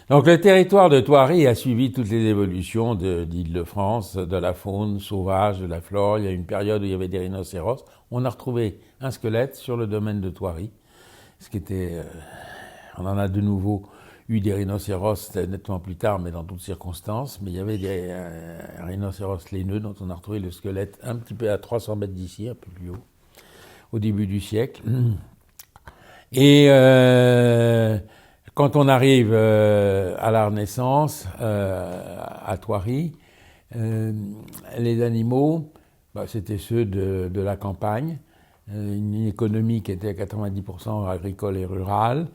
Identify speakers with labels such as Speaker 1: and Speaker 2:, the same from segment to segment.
Speaker 1: Donc le territoire de Thoiry a suivi toutes les évolutions d'Île-de-France, de la faune sauvage, de la flore. Il y a une période où il y avait des rhinocéros. On a retrouvé un squelette sur le domaine de Thoiry, ce qui était, on en a de nouveau eu des rhinocéros nettement plus tard, mais dans toutes circonstances. Mais il y avait des rhinocéros laineux dont on a retrouvé le squelette un petit peu à 300 mètres d'ici, un peu plus haut, au début du siècle. Et quand on arrive à la Renaissance, à Thoiry, les animaux, c'était ceux de la campagne, une économie qui était à 90% agricole et rurale,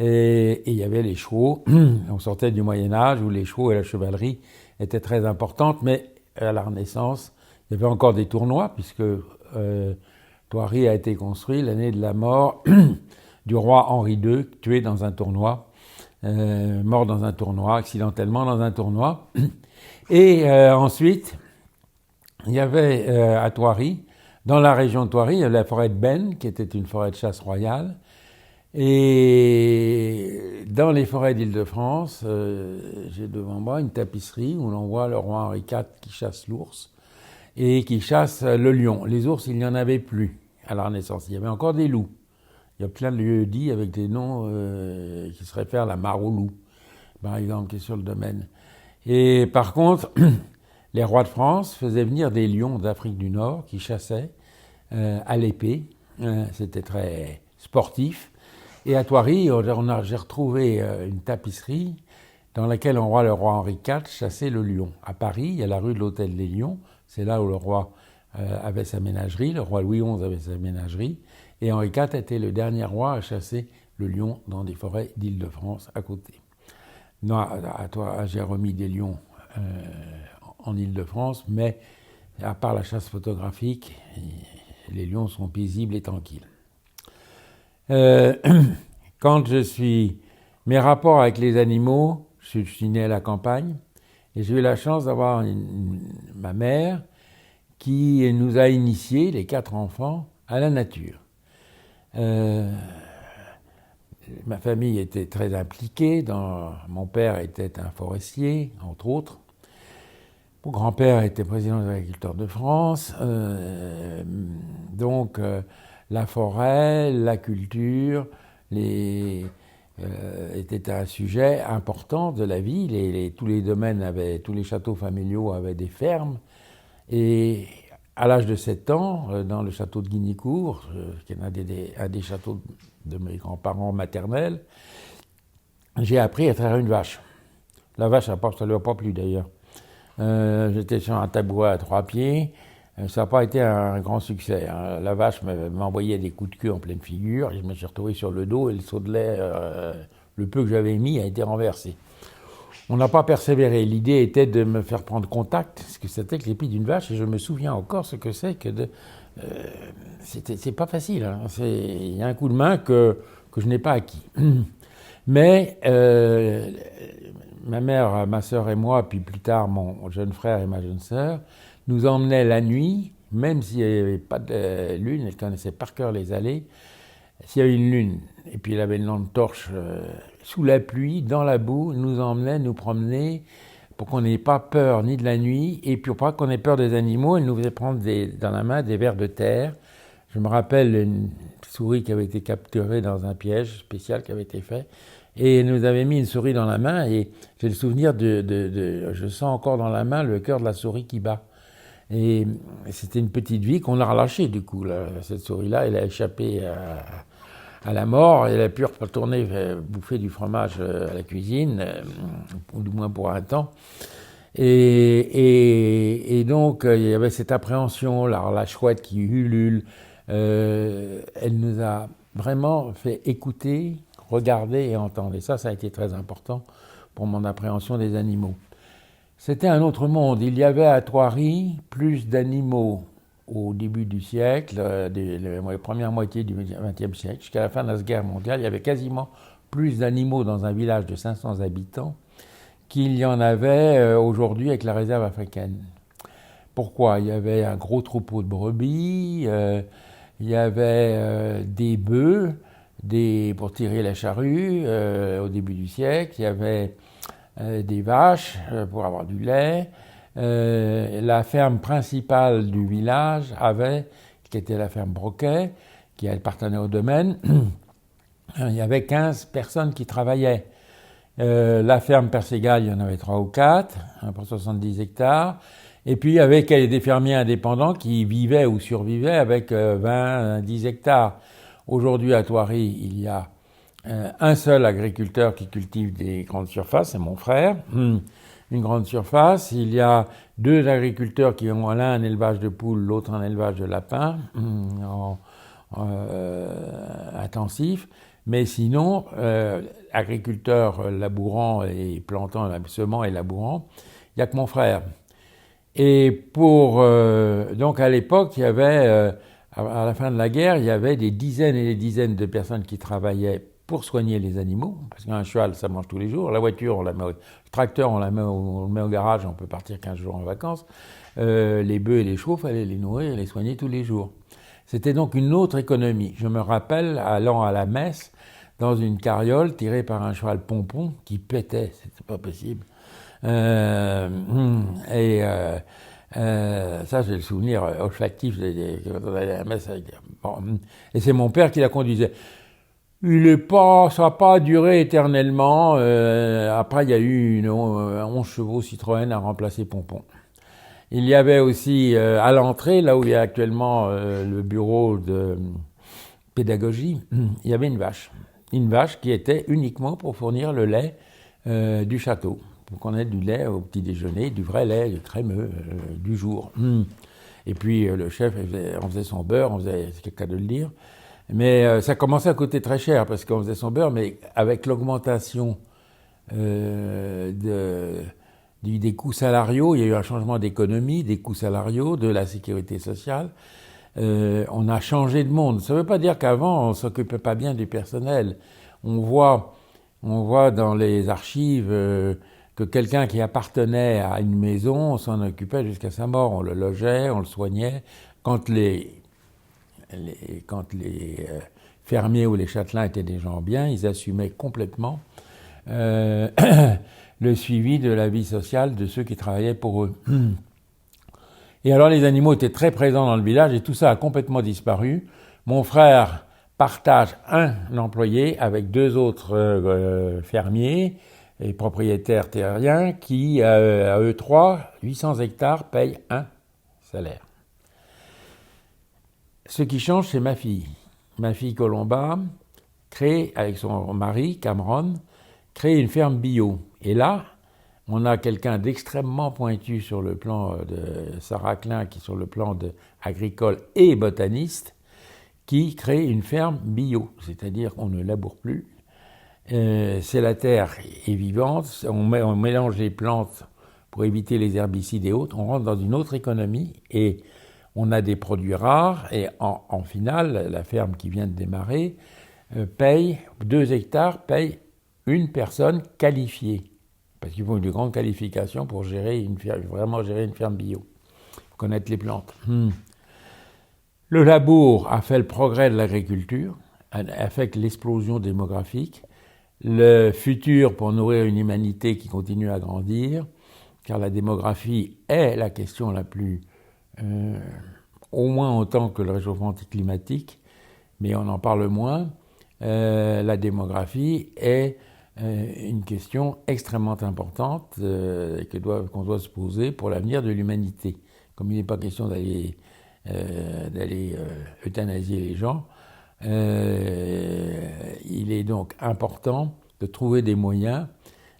Speaker 1: et il y avait les chevaux. On sortait du Moyen-Âge où les chevaux et la chevalerie étaient très importantes, mais à la Renaissance, il y avait encore des tournois, puisque Thoiry a été construit l'année de la mort du roi Henri II, tué dans un tournoi, mort dans un tournoi, accidentellement dans un tournoi. Et ensuite, il y avait à Thoiry, dans la région de Thoiry, il y avait la forêt de Benne, qui était une forêt de chasse royale. Et dans les forêts d'Île-de-France, j'ai devant moi une tapisserie où l'on voit le roi Henri IV qui chasse l'ours et qui chasse le lion. Les ours, il n'y en avait plus à la Renaissance. Il y avait encore des loups. Il y a plein de lieux-dits avec des noms qui se réfèrent à la mare aux loups, par exemple, qui est sur le domaine. Et par contre, les rois de France faisaient venir des lions d'Afrique du Nord qui chassaient à l'épée. C'était très sportif. Et à Thoiry, j'ai retrouvé une tapisserie dans laquelle on voit le roi Henri IV chasser le lion. À Paris, il y a la rue de l'Hôtel des Lions. C'est là où le roi avait sa ménagerie. Le roi Louis XI avait sa ménagerie. Et Henri IV était le dernier roi à chasser le lion dans des forêts d'Île-de-France à côté. Non, j'ai remis des lions en Île-de-France, mais à part la chasse photographique, les lions sont paisibles et tranquilles. Quand mes rapports avec les animaux, je suis né à la campagne, et j'ai eu la chance d'avoir ma mère qui nous a initiés, les 4 enfants, à la nature. Ma famille était très impliquée. Mon père était un forestier, entre autres. Mon grand-père était président des agriculteurs de France. Donc, la forêt, la culture, était un sujet important de la vie. Tous les domaines tous les châteaux familiaux avaient des fermes. Et à l'âge de 7 ans, dans le château de Guignicourt, qui est un des châteaux de mes grands-parents maternels, j'ai appris à traire une vache. La vache, ça ne lui a pas plu d'ailleurs. J'étais sur un tabouret à 3 pieds. Ça n'a pas été un grand succès. Hein. La vache m'envoyait des coups de queue en pleine figure. Je me suis retrouvé sur le dos et le seau de lait, le peu que j'avais mis, a été renversé. On n'a pas persévéré. L'idée était de me faire prendre contact, ce que c'était que l'épi d'une vache, et je me souviens encore ce que c'est que de... c'est pas facile. Hein. Il y a un coup de main que je n'ai pas acquis. Mais ma mère, ma sœur et moi, puis plus tard mon jeune frère et ma jeune sœur, nous emmenaient la nuit, même s'il n'y avait pas de lune, elle connaissait par cœur les allées. S'il y avait une lune, et puis il avait une lampe torche sous la pluie, dans la boue, nous emmenait, nous promener, pour qu'on n'ait pas peur ni de la nuit, et puis pour pas qu'on ait peur des animaux, elle nous faisait prendre dans la main des vers de terre. Je me rappelle une souris qui avait été capturée dans un piège spécial qui avait été fait, et elle nous avait mis une souris dans la main, et j'ai le souvenir je sens encore dans la main le cœur de la souris qui bat. Et c'était une petite vie qu'on a relâchée du coup, là. Cette souris-là, elle a échappé à la mort, elle a pu retourner bouffer du fromage à la cuisine, ou du moins pour un temps. Et donc, il y avait cette appréhension, la chouette qui ulule, elle nous a vraiment fait écouter, regarder et entendre. Et ça a été très important pour mon appréhension des animaux. C'était un autre monde. Il y avait à Thoiry plus d'animaux au début du siècle, la première moitié du XXe siècle, jusqu'à la fin de la Seconde Guerre mondiale. Il y avait quasiment plus d'animaux dans un village de 500 habitants qu'il y en avait aujourd'hui avec la réserve africaine. Pourquoi ? Il y avait un gros troupeau de brebis, il y avait des bœufs pour tirer la charrue au début du siècle, il y avait des vaches pour avoir du lait. La ferme principale du village qui était la ferme Broquet, qui appartenait au domaine, il y avait 15 personnes qui travaillaient. La ferme Perségal, il y en avait 3 ou 4, pour 70 hectares. Et puis, il y avait des fermiers indépendants qui vivaient ou survivaient avec 10 hectares. Aujourd'hui, à Thoiry, il y a un seul agriculteur qui cultive des grandes surfaces, c'est mon frère. Une grande surface. Il y a 2 agriculteurs qui ont l'un un élevage de poules, l'autre un élevage de lapins intensif. Mais sinon, agriculteurs labourant et plantant, semant et labourant, il n'y a que mon frère. Et donc à l'époque, il y avait, à la fin de la guerre, il y avait des dizaines et des dizaines de personnes qui travaillaient pour soigner les animaux, parce qu'un cheval, ça mange tous les jours. La voiture, le tracteur, on le met au garage, on peut partir 15 jours en vacances. Les bœufs et les chevaux, il fallait les nourrir et les soigner tous les jours. C'était donc une autre économie. Je me rappelle allant à la messe dans une carriole tirée par un cheval pompon qui pétait, c'était pas possible. Ça, j'ai le souvenir olfactif quand on allait à la messe. Et c'est mon père qui la conduisait. Ça n'a pas duré éternellement. Après, il y a eu 11 chevaux Citroën à remplacer Pompon. Il y avait aussi, à l'entrée, là où il y a actuellement le bureau de pédagogie, il y avait une vache. Une vache qui était uniquement pour fournir le lait du château. Pour qu'on ait du lait au petit déjeuner, du vrai lait, du crémeux, du jour. Et puis le chef, on faisait son beurre, c'est le cas de le dire. Mais ça commençait à coûter très cher parce qu'on faisait son beurre, mais avec l'augmentation des coûts salariaux, il y a eu un changement d'économie, des coûts salariaux, de la sécurité sociale. On a changé de monde. Ça ne veut pas dire qu'avant, on ne s'occupait pas bien du personnel. On voit dans les archives que quelqu'un qui appartenait à une maison, on s'en occupait jusqu'à sa mort. On le logeait, on le soignait. Quand les fermiers ou les châtelains étaient des gens bien, ils assumaient complètement le suivi de la vie sociale de ceux qui travaillaient pour eux. Et alors les animaux étaient très présents dans le village et tout ça a complètement disparu. Mon frère partage un employé avec 2 autres fermiers et propriétaires terriens qui, à eux 3, 800 hectares, payent un salaire. Ce qui change, c'est ma fille. Ma fille Colomba crée, avec son mari, Cameron, crée une ferme bio. Et là, on a quelqu'un d'extrêmement pointu sur le plan de Sarah Klein, qui est sur le plan agricole et botaniste, qui crée une ferme bio. C'est-à-dire qu'on ne laboure plus. C'est la terre est vivante, on mélange les plantes pour éviter les herbicides et autres, on rentre dans une autre économie et on a des produits rares et en finale, la ferme qui vient de démarrer paye 2 hectares, paye une personne qualifiée. Parce qu'il faut une grande qualification pour vraiment gérer une ferme bio. Il faut connaître les plantes. Le labour a fait le progrès de l'agriculture, a fait l'explosion démographique. Le futur pour nourrir une humanité qui continue à grandir, car la démographie est la question la plus... au moins autant que le réchauffement climatique, mais on en parle moins. La démographie est une question extrêmement importante qu'on doit se poser pour l'avenir de l'humanité. Comme il n'est pas question d'aller euthanasier les gens, il est donc important de trouver des moyens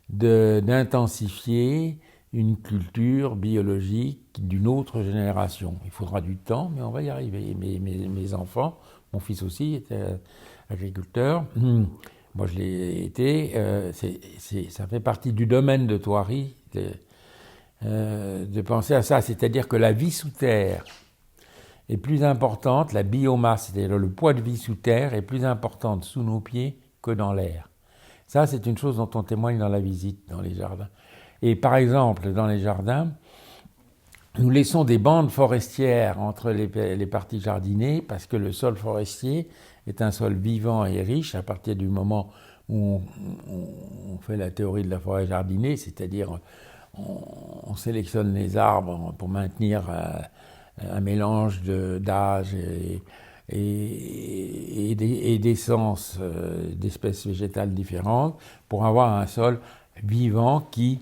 Speaker 1: d'intensifier une culture biologique d'une autre génération. Il faudra du temps, mais on va y arriver. Mes enfants, mon fils aussi était agriculteur, moi je l'ai été, ça fait partie du domaine de Thoiry de penser à ça, c'est-à-dire que la vie sous terre est plus importante, la biomasse, c'est-à-dire le poids de vie sous terre est plus importante sous nos pieds que dans l'air. Ça, c'est une chose dont on témoigne dans la visite, dans les jardins. Et par exemple, dans les jardins, nous laissons des bandes forestières entre les parties jardinées parce que le sol forestier est un sol vivant et riche à partir du moment où on fait la théorie de la forêt jardinée, c'est-à-dire on sélectionne les arbres pour maintenir un mélange d'âge et d'essences d'espèces végétales différentes pour avoir un sol vivant qui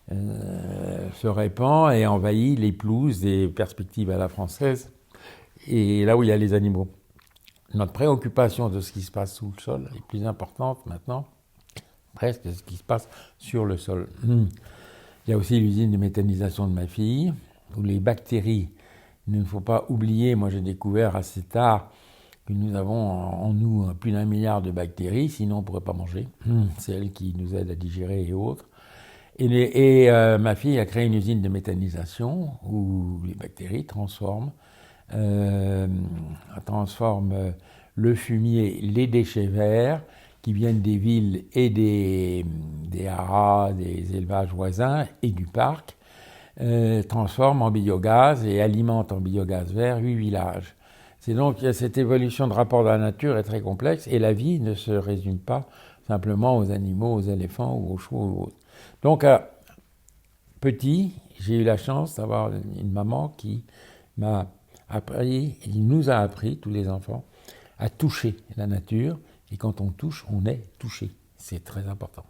Speaker 1: se répand et envahit les pelouses des perspectives à la française et là où il y a les animaux. Notre préoccupation de ce qui se passe sous le sol est plus importante maintenant, presque, que ce qui se passe sur le sol. Il y a aussi l'usine de méthanisation de ma fille, où les bactéries, il ne faut pas oublier, moi j'ai découvert assez tard que nous avons en nous plus d'1 milliard de bactéries, sinon on ne pourrait pas manger. C'est elles qui nous aident à digérer et autres. Ma fille a créé une usine de méthanisation où les bactéries transforment le fumier, les déchets verts qui viennent des villes et des haras, des élevages voisins et du parc, transforment en biogaz et alimentent en biogaz vert 8 villages. C'est donc cette évolution de rapport à la nature est très complexe et la vie ne se résume pas simplement aux animaux, aux éléphants ou aux chevaux ou autres. Donc, petit, j'ai eu la chance d'avoir une maman qui nous a appris, tous les enfants, à toucher la nature. Et quand on touche, on est touché. C'est très important.